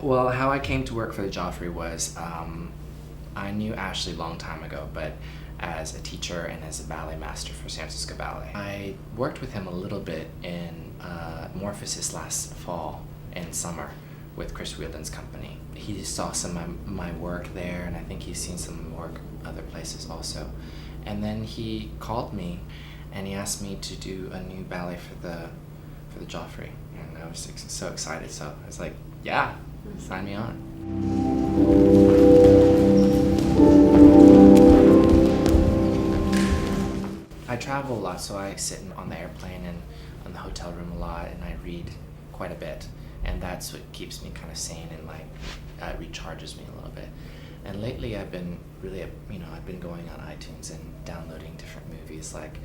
Well, how I came to work for the Joffrey was I knew Ashley a long time ago, but as a teacher and as a ballet master for San Francisco Ballet. I worked with him a little bit in Morphosis last fall and summer with Chris Wheelan's company. He saw some of my work there, and I think he's seen some work other places also. And then he called me and he asked me to do a new ballet for the Joffrey, and I was so excited. So I was like, yeah, sign me on. I travel a lot, so I sit on the airplane and on the hotel room a lot, and I read quite a bit, and that's what keeps me kind of sane and recharges me a little bit. And lately I've been really, I've been going on iTunes and downloading different movies like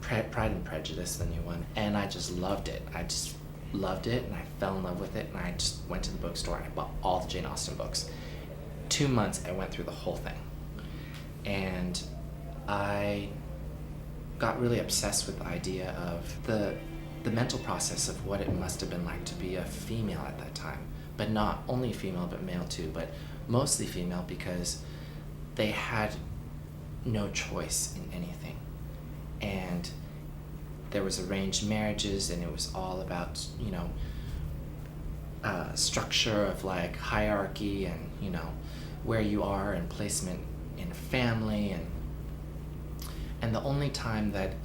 Pride and Prejudice, the new one, and I just loved it. I just loved it, and I fell in love with it, and I just went to the bookstore and I bought all the Jane Austen books. 2 months I went through the whole thing, and I got really obsessed with the idea of the mental process of what it must have been like to be a female at that time, but not only female but male too, but mostly female because they had no choice in anything. And there was arranged marriages, and it was all about, structure of like hierarchy and, where you are and placement in a family, and the only time that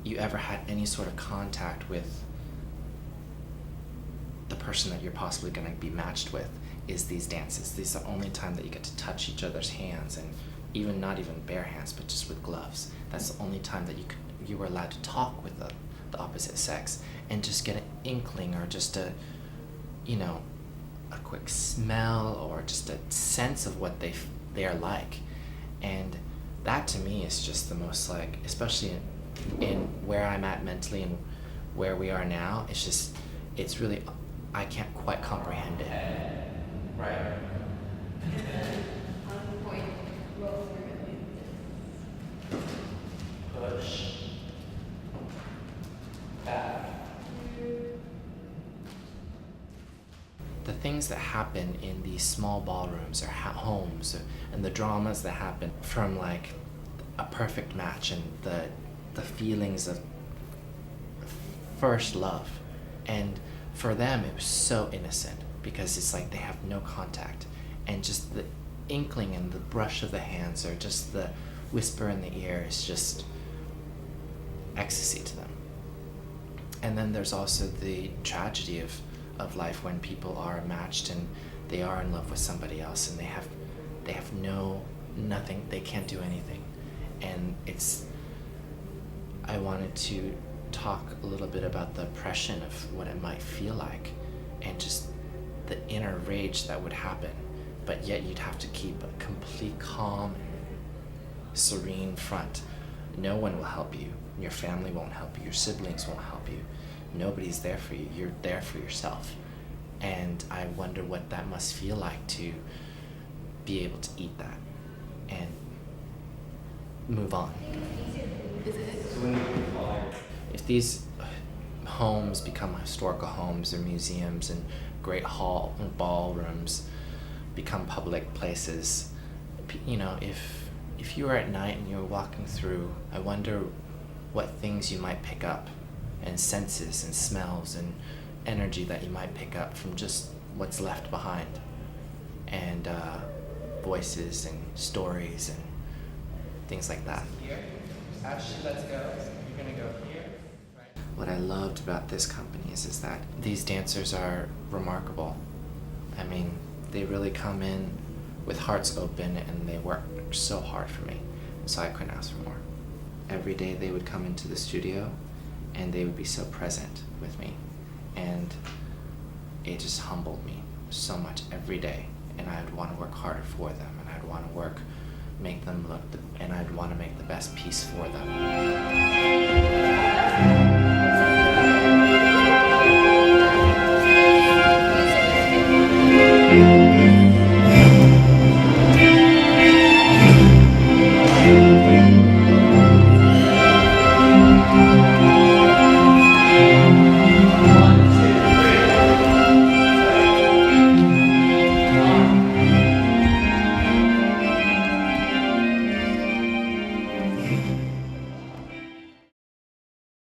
you ever had any sort of contact with the person that you're possibly going to be matched with is these dances. These are the only time that you get to touch each other's hands, and not even bare hands, but just with gloves. That's the only time that you were allowed to talk with the opposite sex and just get an inkling, or just a quick smell, or just a sense of what they are like. And that to me is just the most, like, especially in where I'm at mentally and where we are now, it's really, I can't quite comprehend it. Right. Push. Back. The things that happen in these small ballrooms or homes, and the dramas that happen from like a perfect match, and the feelings of first love. And for them it was so innocent because it's like they have no contact, and just the inkling and the brush of the hands, or just the whisper in the ear, is just ecstasy to them. And then there's also the tragedy of life when people are matched and they are in love with somebody else, and they have nothing, they can't do anything. And I wanted to talk a little bit about the oppression of what it might feel like, and just the inner rage that would happen, but yet you'd have to keep a complete calm, serene front. No one will help you. Your family won't help you. Your siblings won't help you. Nobody's there for you. You're there for yourself. And I wonder what that must feel like to be able to eat that and move on. If these homes become historical homes or museums, and great hall and ballrooms become public places, if you were at night and you were walking through, I wonder what things you might pick up, and senses and smells and energy that you might pick up from just what's left behind, and voices and stories and things like that. Here, Ashley, let's go. You're gonna go here. Right. What I loved about this company is that these dancers are remarkable. I mean, they really come in with hearts open, and they work so hard for me, so I couldn't ask for more. Every day they would come into the studio, and they would be so present with me, and it just humbled me so much every day. And I would want to work harder for them, and I'd want to make them look, and I'd want to make the best piece for them.